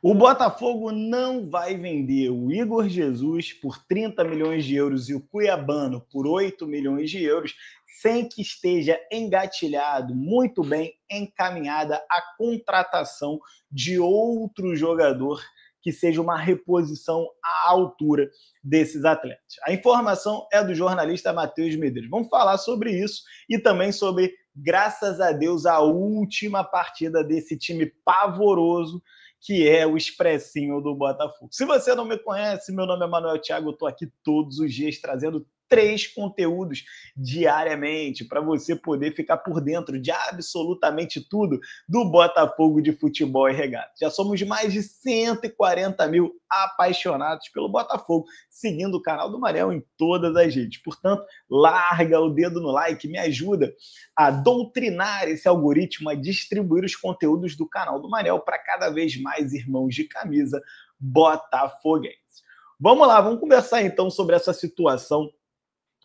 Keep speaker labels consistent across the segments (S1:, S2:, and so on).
S1: O Botafogo não vai vender o Igor Jesus por 30 milhões de euros e o Cuiabano por 8 milhões de euros sem que esteja engatilhado, muito bem encaminhada a contratação de outro jogador que seja uma reposição à altura desses atletas. A informação é do jornalista Matheus Medeiros. Vamos falar sobre isso e também sobre, graças a Deus, a última partida desse time pavoroso que é o Expressinho do Botafogo. Se você não me conhece, meu nome é Manuel Thiago, eu estou aqui todos os dias trazendo 3 conteúdos diariamente para você poder ficar por dentro de absolutamente tudo do Botafogo de futebol e regata. Já somos mais de 140 mil apaixonados pelo Botafogo, seguindo o canal do Manel em todas as redes. Portanto, larga o dedo no like, me ajuda a doutrinar esse algoritmo, a distribuir os conteúdos do canal do Manel para cada vez mais irmãos de camisa botafoguenses. Vamos lá, vamos conversar então sobre essa situação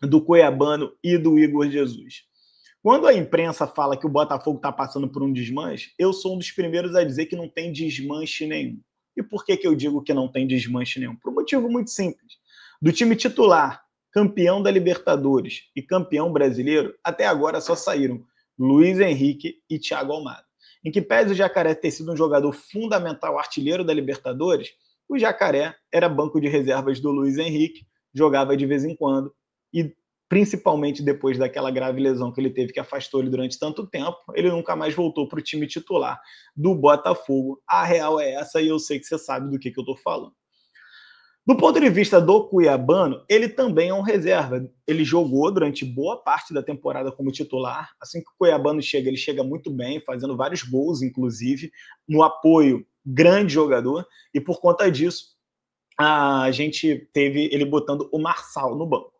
S1: do Cuiabano e do Igor Jesus. Quando a imprensa fala que o Botafogo está passando por um desmanche, eu sou um dos primeiros a dizer que não tem desmanche nenhum. E por que eu digo que não tem desmanche nenhum? Por um motivo muito simples. Do time titular, campeão da Libertadores e campeão brasileiro, até agora só saíram Luiz Henrique e Thiago Almada. Em que pese o Jacaré ter sido um jogador fundamental, artilheiro da Libertadores, o Jacaré era banco de reservas do Luiz Henrique, jogava de vez em quando, e principalmente depois daquela grave lesão que ele teve, que afastou ele durante tanto tempo, ele nunca mais voltou para o time titular do Botafogo. A real é essa e eu sei que você sabe do que eu estou falando. Do ponto de vista do Cuiabano, ele também é um reserva. Ele jogou durante boa parte da temporada como titular. Assim que o Cuiabano chega, ele chega muito bem, fazendo vários gols, inclusive, no apoio, grande jogador, e por conta disso, a gente teve ele botando o Marçal no banco.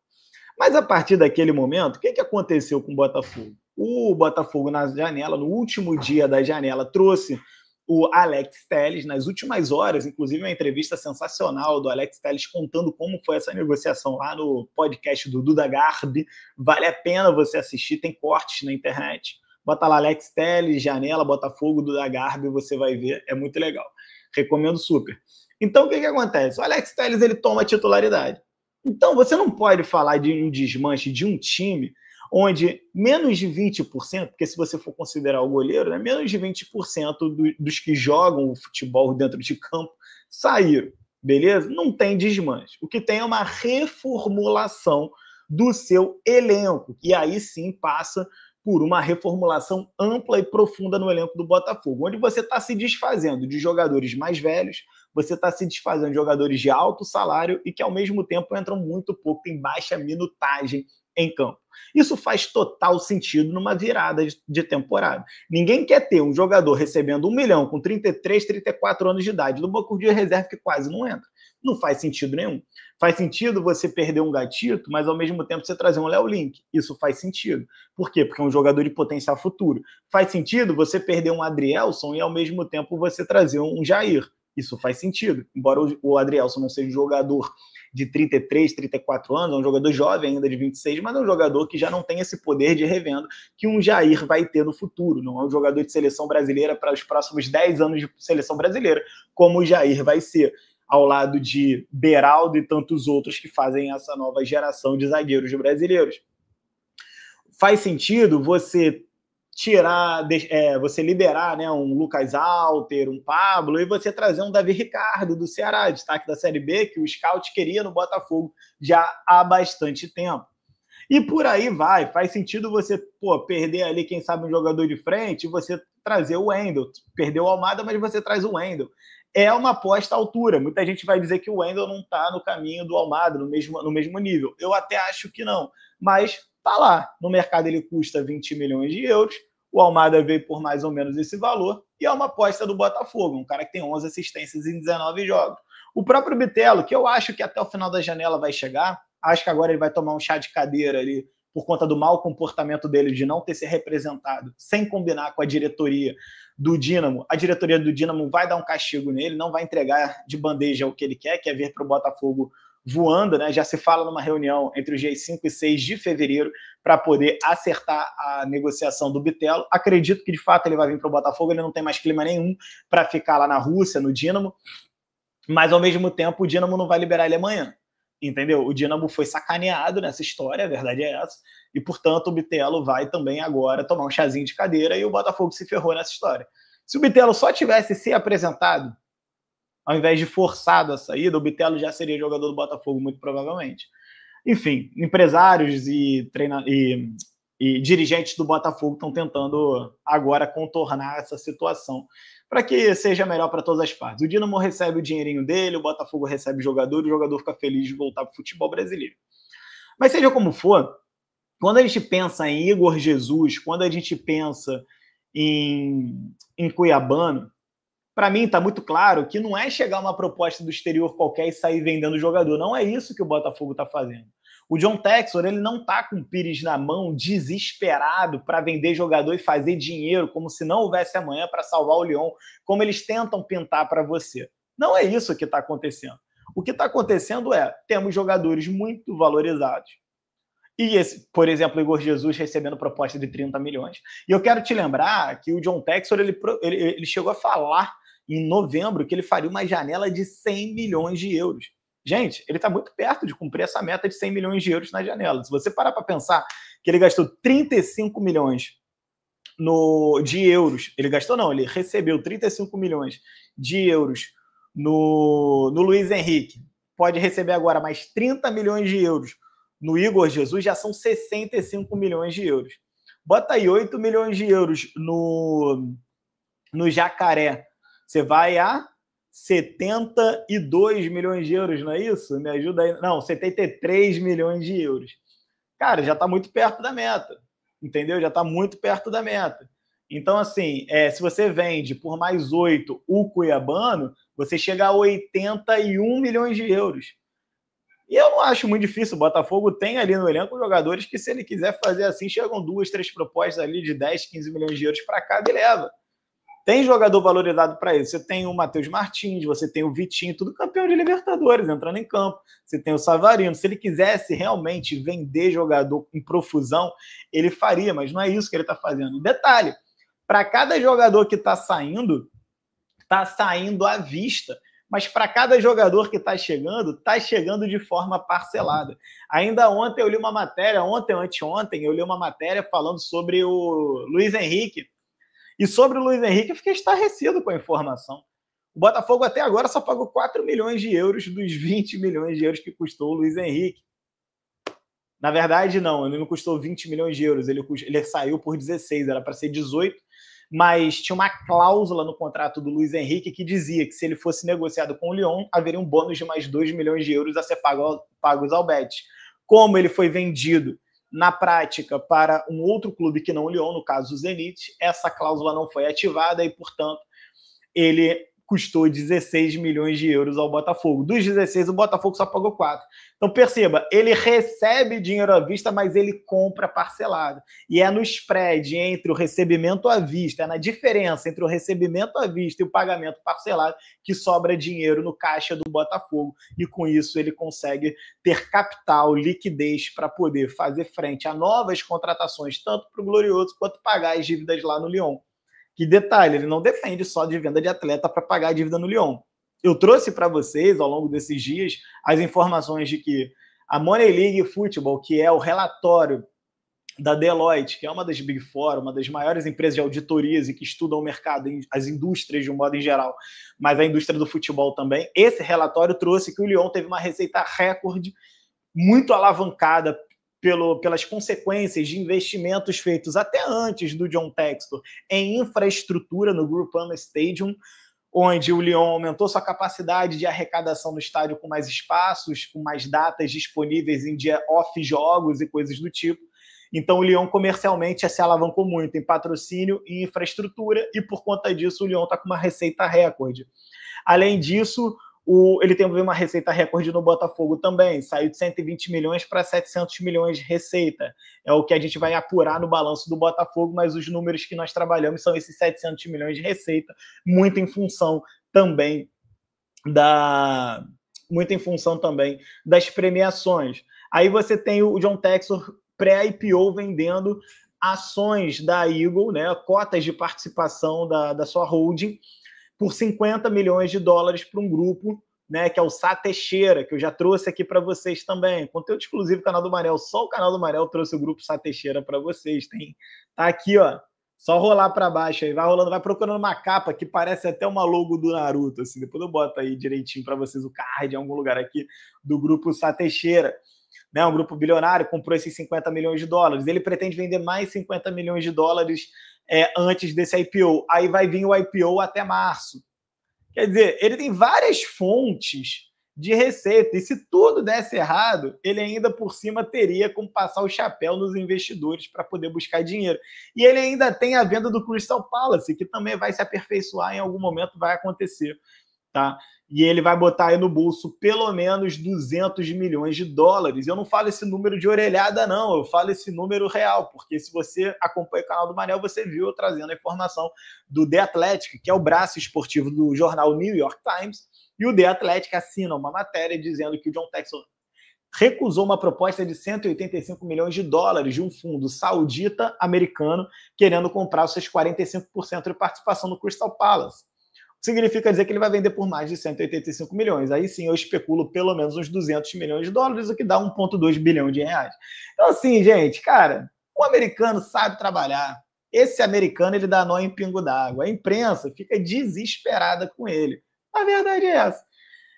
S1: Mas a partir daquele momento, o que aconteceu com o Botafogo? O Botafogo, na janela, no último dia da janela, trouxe o Alex Telles, nas últimas horas, inclusive uma entrevista sensacional do Alex Telles contando como foi essa negociação lá no podcast do Duda Garbi. Vale a pena você assistir, tem cortes na internet. Bota lá Alex Telles, janela, Botafogo, Duda Garbi, você vai ver, é muito legal. Recomendo super. Então, o que acontece? O Alex Telles, ele toma a titularidade. Então, você não pode falar de um desmanche de um time onde menos de 20%, porque se você for considerar o goleiro, né, menos de 20% dos que jogam o futebol dentro de campo saíram, beleza? Não tem desmanche. O que tem é uma reformulação do seu elenco, e aí sim passa por uma reformulação ampla e profunda no elenco do Botafogo, onde você está se desfazendo de jogadores mais velhos, você está se desfazendo de jogadores de alto salário e que, ao mesmo tempo, entram muito pouco, tem baixa minutagem em campo. Isso faz total sentido numa virada de temporada. Ninguém quer ter um jogador recebendo 1 milhão com 33, 34 anos de idade no banco de reserva que quase não entra. Não faz sentido nenhum. Faz sentido você perder um Gatito, mas ao mesmo tempo você trazer um Léo Link. Isso faz sentido. Por quê? Porque é um jogador de potencial futuro. Faz sentido você perder um Adrielson e ao mesmo tempo você trazer um Jair. Isso faz sentido. Embora o Adrielson não seja um jogador de 33, 34 anos, é um jogador jovem ainda de 26, mas é um jogador que já não tem esse poder de revenda que um Jair vai ter no futuro. Não é um jogador de seleção brasileira para os próximos 10 anos de seleção brasileira, como o Jair vai ser, ao lado de Beraldo e tantos outros que fazem essa nova geração de zagueiros brasileiros. Faz sentido você você liberar, né, um Lucas Alter, um Pablo, e você trazer um Davi Ricardo do Ceará, destaque da Série B, que o scout queria no Botafogo já há bastante tempo. E por aí vai, faz sentido você perder ali, quem sabe, um jogador de frente e você trazer o Wendel. Perdeu o Almada, mas você traz o Wendel. É uma aposta à altura. Muita gente vai dizer que o Wendel não está no caminho do Almada, no mesmo nível. Eu até acho que não, mas está lá. No mercado ele custa 20 milhões de euros, o Almada veio por mais ou menos esse valor, e é uma aposta do Botafogo, um cara que tem 11 assistências em 19 jogos. O próprio Bitelo, que eu acho que até o final da janela vai chegar, acho que agora ele vai tomar um chá de cadeira ali, por conta do mau comportamento dele, de não ter se representado, sem combinar com a diretoria do Dínamo. A diretoria do Dínamo vai dar um castigo nele, não vai entregar de bandeja o que ele quer, que é vir para o Botafogo voando, né? Já se fala numa reunião entre os dias 5 e 6 de fevereiro para poder acertar a negociação do Bitelo. Acredito que, de fato, ele vai vir para o Botafogo, ele não tem mais clima nenhum para ficar lá na Rússia, no Dínamo, mas, ao mesmo tempo, o Dínamo não vai liberar ele amanhã, entendeu? O Dínamo foi sacaneado nessa história, a verdade é essa, e, portanto, o Bitelo vai também agora tomar um chazinho de cadeira e o Botafogo se ferrou nessa história. Se o Bitelo só tivesse se apresentado, ao invés de forçado a saída, o Bitelo já seria jogador do Botafogo, muito provavelmente. Enfim, empresários e dirigentes do Botafogo estão tentando agora contornar essa situação para que seja melhor para todas as partes. O Dínamo recebe o dinheirinho dele, o Botafogo recebe o jogador fica feliz de voltar para o futebol brasileiro. Mas seja como for, quando a gente pensa em Igor Jesus, quando a gente pensa em Cuiabano, para mim está muito claro que não é chegar uma proposta do exterior qualquer e sair vendendo o jogador. Não é isso que o Botafogo está fazendo. O John Textor, ele não está com o Pires na mão, desesperado para vender jogador e fazer dinheiro, como se não houvesse amanhã para salvar o Lyon, como eles tentam pintar para você. Não é isso que está acontecendo. O que está acontecendo é, temos jogadores muito valorizados. E esse, por exemplo, o Igor Jesus recebendo proposta de 30 milhões. E eu quero te lembrar que o John Textor, ele chegou a falar em novembro que ele faria uma janela de 100 milhões de euros. Gente, ele está muito perto de cumprir essa meta de 100 milhões de euros na janela. Se você parar para pensar que ele gastou 35 milhões de euros, ele recebeu 35 milhões de euros no Luiz Henrique, pode receber agora mais 30 milhões de euros no Igor Jesus, já são 65 milhões de euros. Bota aí 8 milhões de euros no Jacaré, você vai a 72 milhões de euros, não é isso? Me ajuda aí. Não, 73 milhões de euros. Cara, já está muito perto da meta, entendeu? Já está muito perto da meta. Então, assim, se você vende por mais 8 o Cuiabano, você chega a 81 milhões de euros. E eu não acho muito difícil. O Botafogo tem ali no elenco jogadores que, se ele quiser fazer assim, chegam 2, 3 propostas ali de 10, 15 milhões de euros para cada e leva. Tem jogador valorizado para isso. Você tem o Matheus Martins, você tem o Vitinho, tudo campeão de Libertadores, entrando em campo. Você tem o Savarino. Se ele quisesse realmente vender jogador em profusão, ele faria, mas não é isso que ele está fazendo. Detalhe, para cada jogador que está saindo à vista. Mas para cada jogador que está chegando de forma parcelada. Ainda ontem eu li uma matéria, ontem ou anteontem, eu li uma matéria falando sobre o Luiz Henrique. E sobre o Luiz Henrique, eu fiquei estarrecido com a informação. O Botafogo até agora só pagou 4 milhões de euros dos 20 milhões de euros que custou o Luiz Henrique. Na verdade, não, ele não custou 20 milhões de euros, ele saiu por 16, era para ser 18, mas tinha uma cláusula no contrato do Luiz Henrique que dizia que, se ele fosse negociado com o Lyon, haveria um bônus de mais 2 milhões de euros a ser pagos ao Betis. Como ele foi vendido na prática para um outro clube que não o Lyon, no caso o Zenit, essa cláusula não foi ativada e, portanto, ele custou 16 milhões de euros ao Botafogo. Dos 16, o Botafogo só pagou 4. Então, perceba, ele recebe dinheiro à vista, mas ele compra parcelado. E é no spread entre o recebimento à vista, é na diferença entre o recebimento à vista e o pagamento parcelado que sobra dinheiro no caixa do Botafogo. E com isso ele consegue ter capital, liquidez para poder fazer frente a novas contratações, tanto para o Glorioso quanto pagar as dívidas lá no Lyon. Que detalhe, ele não depende só de venda de atleta para pagar a dívida no Lyon. Eu trouxe para vocês, ao longo desses dias, as informações de que a Money League Football, que é o relatório da Deloitte, que é uma das Big Four, uma das maiores empresas de auditorias e que estudam o mercado, as indústrias de um modo em geral, mas a indústria do futebol também, esse relatório trouxe que o Lyon teve uma receita recorde muito alavancada pelas consequências de investimentos feitos até antes do John Textor em infraestrutura no Groupama Stadium, onde o Lyon aumentou sua capacidade de arrecadação no estádio com mais espaços, com mais datas disponíveis em dia off-jogos e coisas do tipo. Então o Lyon comercialmente se alavancou muito em patrocínio e infraestrutura, e por conta disso o Lyon está com uma receita recorde. Além disso, ele teve uma receita recorde no Botafogo também, saiu de 120 milhões para 700 milhões de receita. É o que a gente vai apurar no balanço do Botafogo, mas os números que nós trabalhamos são esses 700 milhões de receita, muito em função também das premiações. Aí você tem o John Textor pré-IPO vendendo ações da Eagle, né, cotas de participação da sua holding, por 50 milhões de dólares para um grupo, né, que é o Sá Teixeira, que eu já trouxe aqui para vocês também. Conteúdo exclusivo do canal do Manel. Só o canal do Manel trouxe o grupo Sá Teixeira para vocês. Tá aqui, ó. Só rolar para baixo aí. Vai rolando, vai procurando uma capa que parece até uma logo do Naruto. Assim. Depois eu boto aí direitinho para vocês o card em algum lugar aqui do grupo Sá Teixeira. Né, um grupo bilionário, comprou esses 50 milhões de dólares. Ele pretende vender mais 50 milhões de dólares antes desse IPO. Aí vai vir o IPO até março. Quer dizer, ele tem várias fontes de receita. E se tudo desse errado, ele ainda por cima teria como passar o chapéu nos investidores para poder buscar dinheiro. E ele ainda tem a venda do Crystal Palace, que também vai se aperfeiçoar em algum momento, vai acontecer. Tá? E ele vai botar aí no bolso pelo menos 200 milhões de dólares. Eu não falo esse número de orelhada, não. Eu falo esse número real, porque se você acompanha o canal do Manel, você viu eu trazendo a informação do The Athletic, que é o braço esportivo do jornal New York Times, e o The Athletic assina uma matéria dizendo que o John Textor recusou uma proposta de 185 milhões de dólares de um fundo saudita-americano querendo comprar os seus 45% de participação no Crystal Palace. Significa dizer que ele vai vender por mais de 185 milhões. Aí sim eu especulo pelo menos uns 200 milhões de dólares, o que dá 1,2 bilhão de reais. Então assim, gente, cara, o americano sabe trabalhar. Esse americano, ele dá nó em pingo d'água. A imprensa fica desesperada com ele. A verdade é essa.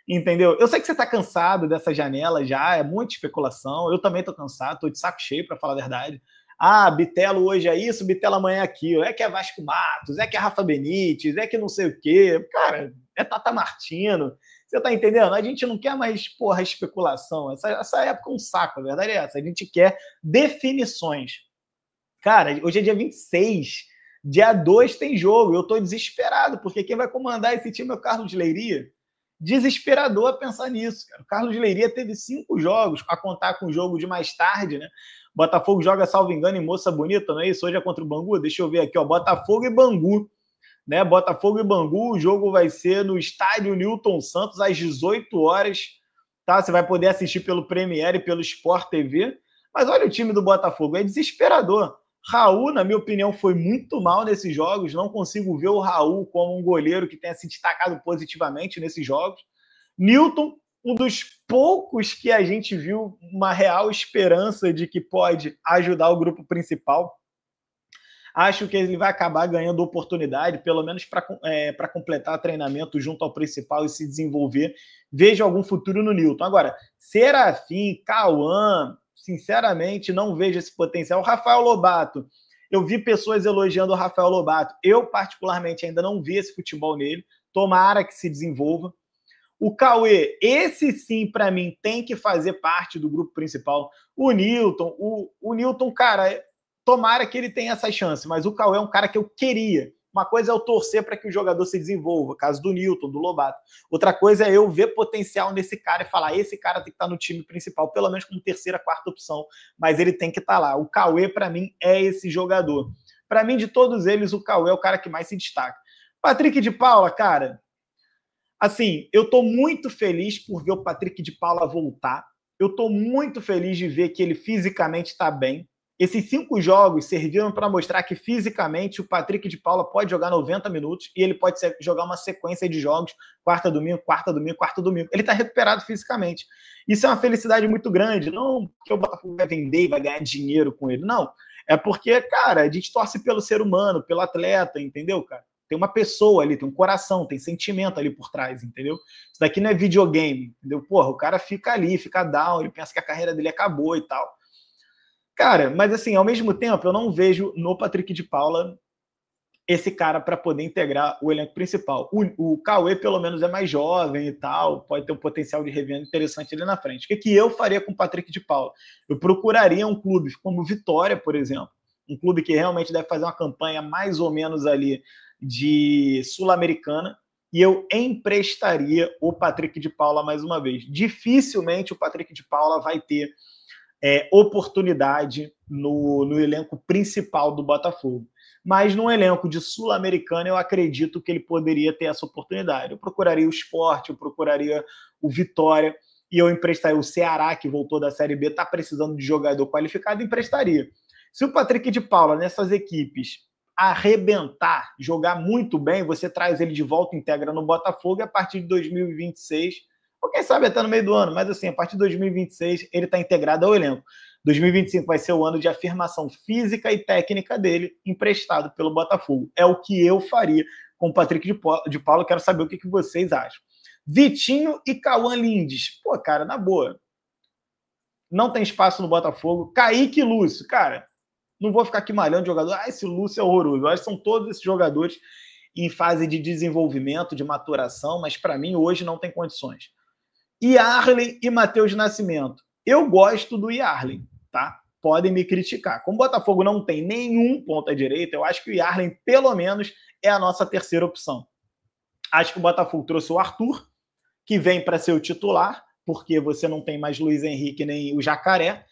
S1: Entendeu? Eu sei que você está cansado dessa janela já, é muita especulação. Eu também estou cansado, estou de saco cheio, para falar a verdade. Ah, Bitelo hoje é isso, Bitelo amanhã é aquilo. É que é Vasco Matos, é que é Rafa Benítez, é que não sei o quê. Cara, é Tata Martino. Você tá entendendo? A gente não quer mais, porra, especulação. Essa época é um saco, a verdade é essa. A gente quer definições. Cara, hoje é dia 26. Dia 2 tem jogo. Eu tô desesperado, porque quem vai comandar esse time é o Carlos Leiria. Desesperador pensar nisso, cara. O Carlos Leiria teve 5 jogos, a contar com o jogo de mais tarde, né? Botafogo joga, salvo engano, em Moça Bonita, não é isso? Hoje é contra o Bangu? Deixa eu ver aqui, ó. Botafogo e Bangu. Né? Botafogo e Bangu, o jogo vai ser no estádio Newton Santos, às 18 horas. Tá? Você vai poder assistir pelo Premiere e pelo Sport TV. Mas olha o time do Botafogo, é desesperador. Raul, na minha opinião, foi muito mal nesses jogos. Não consigo ver o Raul como um goleiro que tenha se destacado positivamente nesses jogos. Newton, um dos poucos que a gente viu uma real esperança de que pode ajudar o grupo principal. Acho que ele vai acabar ganhando oportunidade, pelo menos para completar treinamento junto ao principal e se desenvolver. Vejo algum futuro no Newton. Agora, Serafim, Cauã, sinceramente, não vejo esse potencial. O Rafael Lobato, eu vi pessoas elogiando o Rafael Lobato. Eu, particularmente, ainda não vi esse futebol nele. Tomara que se desenvolva. O Cauê, esse sim, para mim, tem que fazer parte do grupo principal. O Newton, o Newton, cara, tomara que ele tenha essa chance, mas o Cauê é um cara que eu queria. Uma coisa é eu torcer para que o jogador se desenvolva, caso do Newton, do Lobato. Outra coisa é eu ver potencial nesse cara e falar, esse cara tem que estar no time principal, pelo menos como terceira, quarta opção, mas ele tem que estar lá. O Cauê, para mim, é esse jogador. Para mim, de todos eles, o Cauê é o cara que mais se destaca. Patrick de Paula, cara, assim, eu estou muito feliz por ver o Patrick de Paula voltar. Eu estou muito feliz de ver que ele fisicamente está bem. Esses 5 jogos serviram para mostrar que fisicamente o Patrick de Paula pode jogar 90 minutos e ele pode jogar uma sequência de jogos, quarta, domingo, quarta, domingo, quarta, domingo. Ele está recuperado fisicamente. Isso é uma felicidade muito grande. Não porque o Botafogo vai vender e vai ganhar dinheiro com ele. Não. É porque, cara, a gente torce pelo ser humano, pelo atleta, entendeu, cara? Tem uma pessoa ali, tem um coração, tem sentimento ali por trás, entendeu? Isso daqui não é videogame, entendeu? Porra, o cara fica ali, fica down, ele pensa que a carreira dele acabou e tal. Cara, mas assim, ao mesmo tempo, eu não vejo no Patrick de Paula esse cara para poder integrar o elenco principal. O Cauê, pelo menos, é mais jovem e tal, pode ter um potencial de revenda interessante ali na frente. O que eu faria com o Patrick de Paula? Eu procuraria um clube como Vitória, por exemplo, um clube que realmente deve fazer uma campanha mais ou menos ali de Sul-Americana, e eu emprestaria o Patrick de Paula mais uma vez. Dificilmente o Patrick de Paula vai ter oportunidade no elenco principal do Botafogo. Mas no elenco de Sul-Americana eu acredito que ele poderia ter essa oportunidade. Eu procuraria o Sport, eu procuraria o Vitória, e eu emprestaria. O Ceará, que voltou da Série B, está precisando de jogador qualificado, emprestaria. Se o Patrick de Paula, nessas equipes, arrebentar, jogar muito bem, você traz ele de volta, integra no Botafogo, e a partir de 2026, ou quem sabe até no meio do ano, mas assim, a partir de 2026 ele está integrado ao elenco. 2025 vai ser o ano de afirmação física e técnica dele, emprestado pelo Botafogo. É o que eu faria com o Patrick de Paula. Quero saber o que vocês acham. Vitinho e Cauã Lindes. Pô, cara, na boa. Não tem espaço no Botafogo. Kaique e Lúcio. Cara, não vou ficar aqui malhando jogador. Ah, esse Lúcio é horroroso. Eu acho que são todos esses jogadores em fase de desenvolvimento, de maturação, mas para mim hoje não tem condições. Yarley e Matheus Nascimento. Eu gosto do Yarley, tá? Podem me criticar. Como o Botafogo não tem nenhum ponta-direita, eu acho que o Yarley, pelo menos, é a nossa terceira opção. Acho que o Botafogo trouxe o Arthur, que vem para ser o titular, porque você não tem mais Luiz Henrique nem o Jacaré.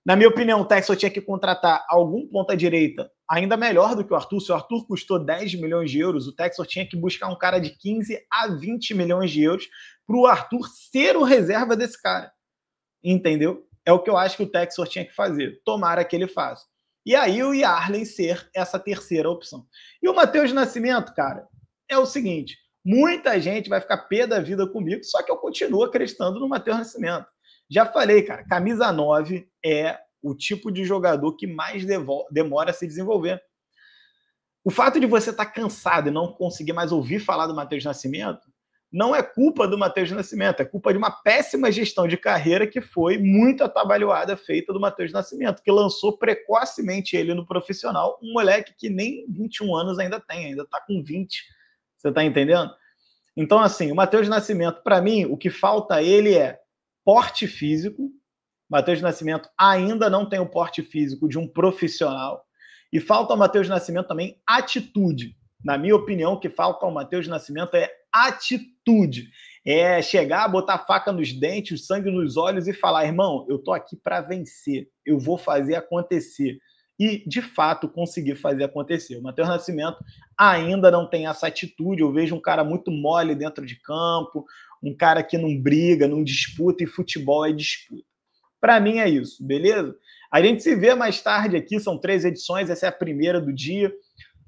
S1: Na minha opinião, o Texel tinha que contratar algum ponta-direita ainda melhor do que o Arthur. Se o Arthur custou 10 milhões de euros, o Texel tinha que buscar um cara de 15 a 20 milhões de euros para o Arthur ser o reserva desse cara. Entendeu? É o que eu acho que o Texel tinha que fazer. Tomara que ele faça. E aí o Yarley ser essa terceira opção. E o Matheus Nascimento, cara, é o seguinte, muita gente vai ficar pé da vida comigo, só que eu continuo acreditando no Matheus Nascimento. Já falei, cara, camisa 9 é o tipo de jogador que mais demora a se desenvolver. O fato de você estar cansado e não conseguir mais ouvir falar do Matheus Nascimento não é culpa do Matheus Nascimento, é culpa de uma péssima gestão de carreira que foi muito atabalhoada feita do Matheus Nascimento, que lançou precocemente ele no profissional, um moleque que nem 21 anos ainda tem, ainda está com 20. Você está entendendo? Então, assim, o Matheus Nascimento, para mim, o que falta a ele é porte físico. Matheus Nascimento ainda não tem o porte físico de um profissional. E falta ao Matheus Nascimento também atitude. Na minha opinião, o que falta ao Matheus Nascimento é atitude. É chegar, botar a faca nos dentes, o sangue nos olhos e falar, irmão, eu tô aqui para vencer, eu vou fazer acontecer. E, de fato, conseguir fazer acontecer. O Matheus Nascimento ainda não tem essa atitude. Eu vejo um cara muito mole dentro de campo, um cara que não briga, não disputa, e futebol é disputa. Para mim é isso, beleza? A gente se vê mais tarde aqui, são 3 edições, essa é a primeira do dia.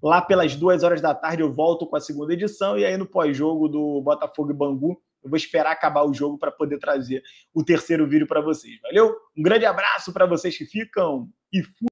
S1: Lá pelas 2 horas da tarde eu volto com a segunda edição, e aí no pós-jogo do Botafogo e Bangu, eu vou esperar acabar o jogo para poder trazer o terceiro vídeo para vocês. Valeu? Um grande abraço para vocês que ficam e fui.